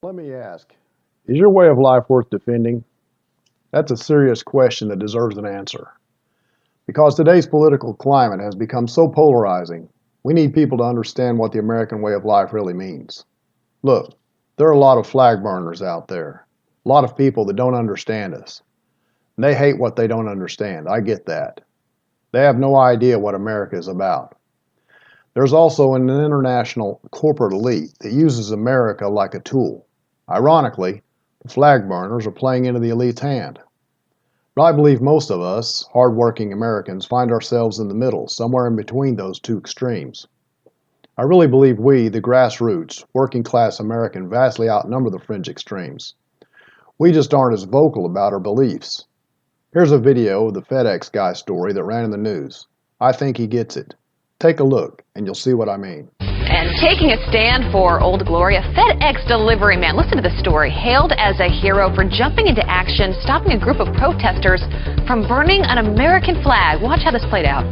Let me ask, is your way of life worth defending? That's a serious question that deserves an answer. Because today's political climate has become so polarizing, we need people to understand what the American way of life really means. Look, there are a lot of flag burners out there, a lot of people that don't understand us. They hate what they don't understand. I get that. They have no idea what America is about. There's also an international corporate elite that uses America like a tool. Ironically, the flag burners are playing into the elite's hand. But I believe most of us, hardworking Americans, find ourselves in the middle, somewhere in between those two extremes. I really believe we, the grassroots, working class American, vastly outnumber the fringe extremes. We just aren't as vocal about our beliefs. Here's a video of the FedEx guy story that ran in the news. I think he gets it. Take a look, and you'll see what I mean. And taking a stand for Old Glory, a FedEx delivery man, listen to the story, hailed as a hero for jumping into action, stopping a group of protesters from burning an American flag. Watch how this played out.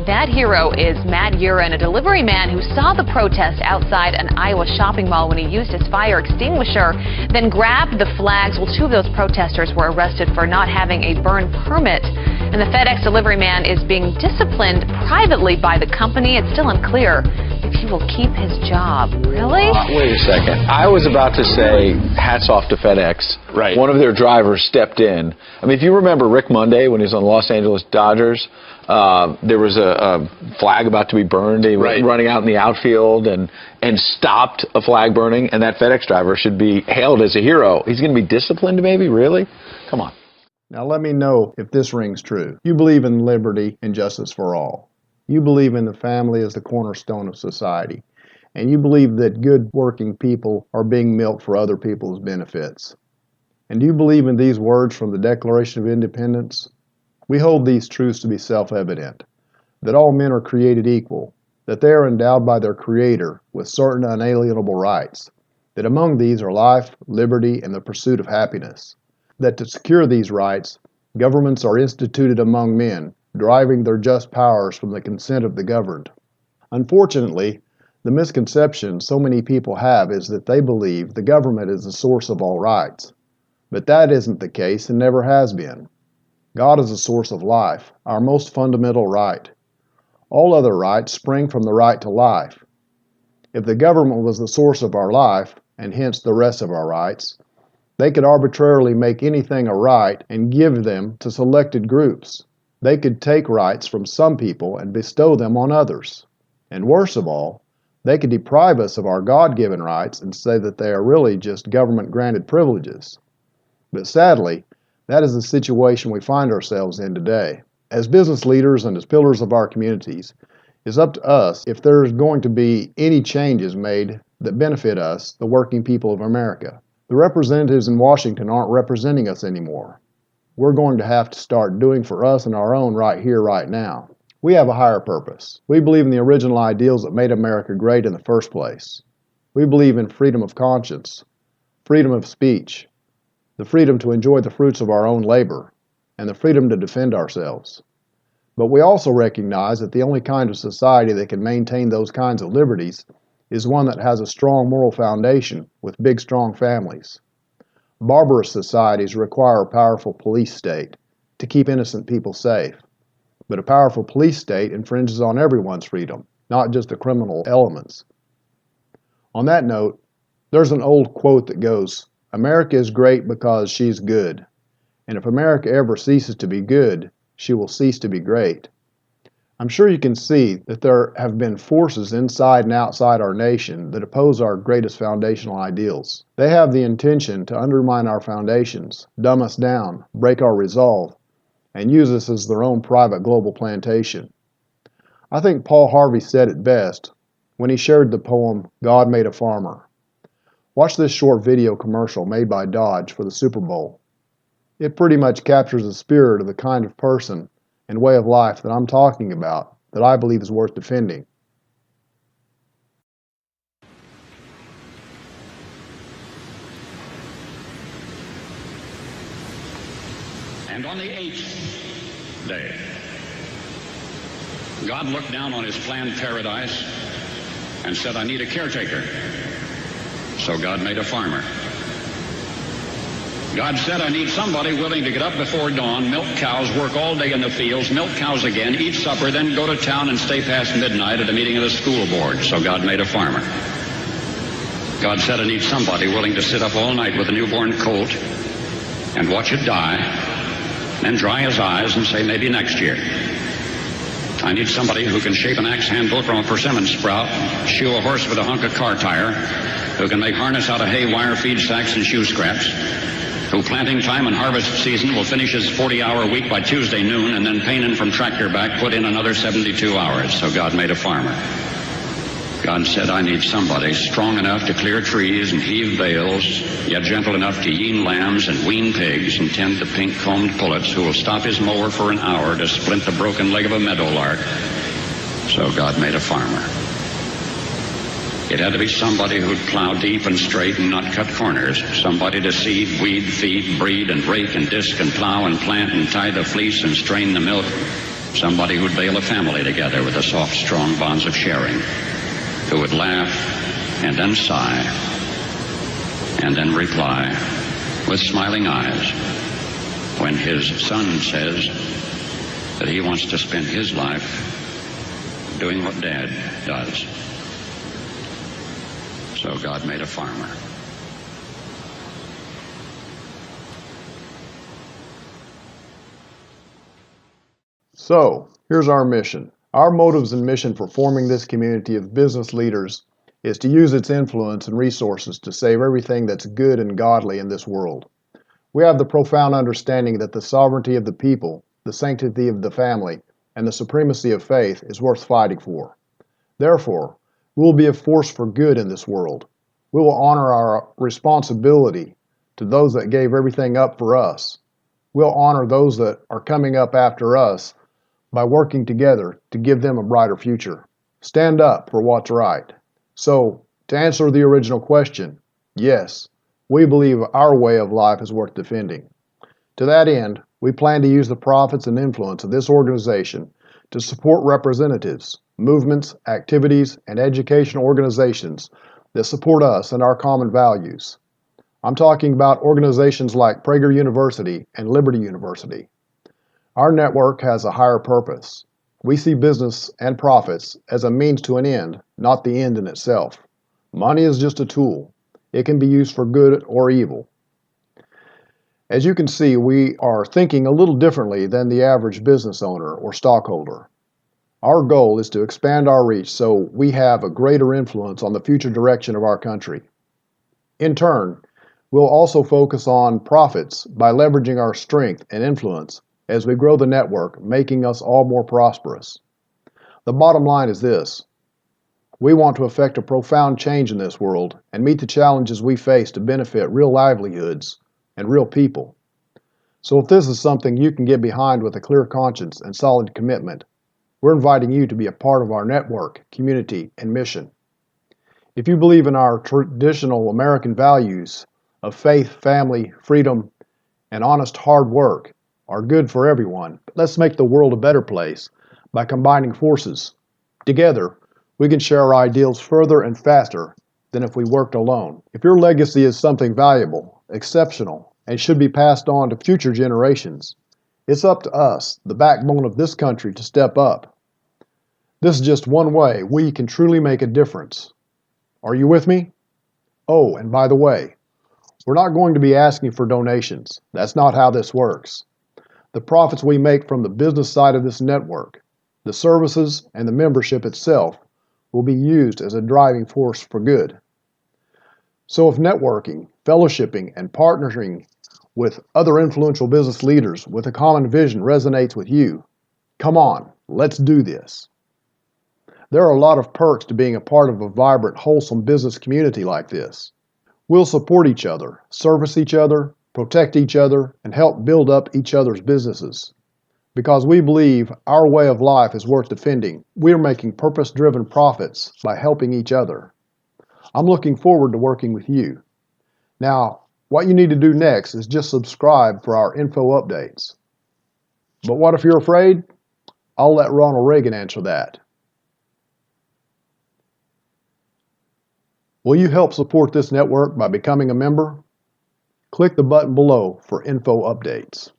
That hero is Matt Uren, a delivery man who saw the protest outside an Iowa shopping mall when he used his fire extinguisher, then grabbed the flags. Well, two of those protesters were arrested for not having a burn permit. And the FedEx delivery man is being disciplined privately by the company. It's still unclear if he will keep his job. Really? Wait a second. I was about to say hats off to FedEx. Right. One of their drivers stepped in. I mean, if you remember Rick Monday when he was on the Los Angeles Dodgers, there was a flag about to be burned. He was running out in the outfield and stopped a flag burning, and that FedEx driver should be hailed as a hero. He's going to be disciplined, maybe? Really? Come on. Now let me know if this rings true. You believe in liberty and justice for all. You believe in the family as the cornerstone of society. And you believe that good working people are being milked for other people's benefits. And do you believe in these words from the Declaration of Independence? We hold these truths to be self-evident, that all men are created equal, that they are endowed by their Creator with certain unalienable rights, that among these are life, liberty, and the pursuit of happiness, that to secure these rights, governments are instituted among men, deriving their just powers from the consent of the governed. Unfortunately, the misconception so many people have is that they believe the government is the source of all rights. But that isn't the case and never has been. God is the source of life, our most fundamental right. All other rights spring from the right to life. If the government was the source of our life, and hence the rest of our rights, they could arbitrarily make anything a right and give them to selected groups. They could take rights from some people and bestow them on others. And worst of all, they could deprive us of our God-given rights and say that they are really just government-granted privileges. But sadly, that is the situation we find ourselves in today. As business leaders and as pillars of our communities, it's up to us if there's going to be any changes made that benefit us, the working people of America. The representatives in Washington aren't representing us anymore. We're going to have to start doing for us and our own right here, right now. We have a higher purpose. We believe in the original ideals that made America great in the first place. We believe in freedom of conscience, freedom of speech, the freedom to enjoy the fruits of our own labor, and the freedom to defend ourselves. But we also recognize that the only kind of society that can maintain those kinds of liberties is one that has a strong moral foundation with big, strong families. Barbarous societies require a powerful police state to keep innocent people safe. But a powerful police state infringes on everyone's freedom, not just the criminal elements. On that note, there's an old quote that goes, "America is great because she's good. And if America ever ceases to be good, she will cease to be great." I'm sure you can see that there have been forces inside and outside our nation that oppose our greatest foundational ideals. They have the intention to undermine our foundations, dumb us down, break our resolve, and use us as their own private global plantation. I think Paul Harvey said it best when he shared the poem, "God Made a Farmer." Watch this short video commercial made by Dodge for the Super Bowl. It pretty much captures the spirit of the kind of person and way of life that I'm talking about, that I believe is worth defending. And on the 8th day. God looked down on his planned paradise and said, I need a caretaker. So God made a farmer. God said, I need somebody willing to get up before dawn, milk cows, work all day in the fields, milk cows again, eat supper, then go to town and stay past midnight at a meeting of the school board. So God made a farmer. God said, I need somebody willing to sit up all night with a newborn colt and watch it die, then dry his eyes and say, maybe next year. I need somebody who can shape an axe handle from a persimmon sprout, shoe a horse with a hunk of car tire, who can make harness out of hay, wire, feed sacks, and shoe scraps, who planting time and harvest season will finish his 40-hour week by Tuesday noon, and then painin' from tractor back put in another 72 hours. So God made a farmer. God said, I need somebody strong enough to clear trees and heave bales, yet gentle enough to yean lambs and wean pigs and tend the pink-combed pullets, who will stop his mower for an hour to splint the broken leg of a meadowlark. So God made a farmer. It had to be somebody who'd plow deep and straight and not cut corners. Somebody to seed, weed, feed, breed, and rake and disc and plow and plant and tie the fleece and strain the milk. Somebody who'd bale a family together with the soft, strong bonds of sharing. Who would laugh and then sigh and then reply with smiling eyes when his son says that he wants to spend his life doing what Dad does. So God made a farmer. So, here's our mission. Our motives and mission for forming this community of business leaders is to use its influence and resources to save everything that's good and godly in this world. We have the profound understanding that the sovereignty of the people, the sanctity of the family, and the supremacy of faith is worth fighting for. Therefore, we will be a force for good in this world. We will honor our responsibility to those that gave everything up for us. We'll honor those that are coming up after us by working together to give them a brighter future. Stand up for what's right. So, to answer the original question, yes, we believe our way of life is worth defending. To that end, we plan to use the profits and influence of this organization to support representatives, movements, activities, and educational organizations that support us and our common values. I'm talking about organizations like Prager University and Liberty University. Our network has a higher purpose. We see business and profits as a means to an end, not the end in itself. Money is just a tool. It can be used for good or evil. As you can see, we are thinking a little differently than the average business owner or stockholder. Our goal is to expand our reach so we have a greater influence on the future direction of our country. In turn, we'll also focus on profits by leveraging our strength and influence as we grow the network, making us all more prosperous. The bottom line is this: we want to effect a profound change in this world and meet the challenges we face to benefit real livelihoods and real people. So if this is something you can get behind with a clear conscience and solid commitment, we're inviting you to be a part of our network, community, and mission. If you believe in our traditional American values of faith, family, freedom, and honest hard work are good for everyone, let's make the world a better place by combining forces. Together, we can share our ideals further and faster than if we worked alone. If your legacy is something valuable, exceptional, and should be passed on to future generations, it's up to us, the backbone of this country, to step up. This is just one way we can truly make a difference. Are you with me? Oh, and by the way, we're not going to be asking for donations. That's not how this works. The profits we make from the business side of this network, the services, and the membership itself will be used as a driving force for good. So if networking, fellowshipping, and partnering with other influential business leaders with a common vision resonates with you, come on, let's do this. There are a lot of perks to being a part of a vibrant, wholesome business community like this. We'll support each other, service each other, protect each other, and help build up each other's businesses. Because we believe our way of life is worth defending, we are making purpose-driven profits by helping each other. I'm looking forward to working with you. Now, what you need to do next is just subscribe for our info updates. But what if you're afraid? I'll let Ronald Reagan answer that. Will you help support this network by becoming a member? Click the button below for info updates.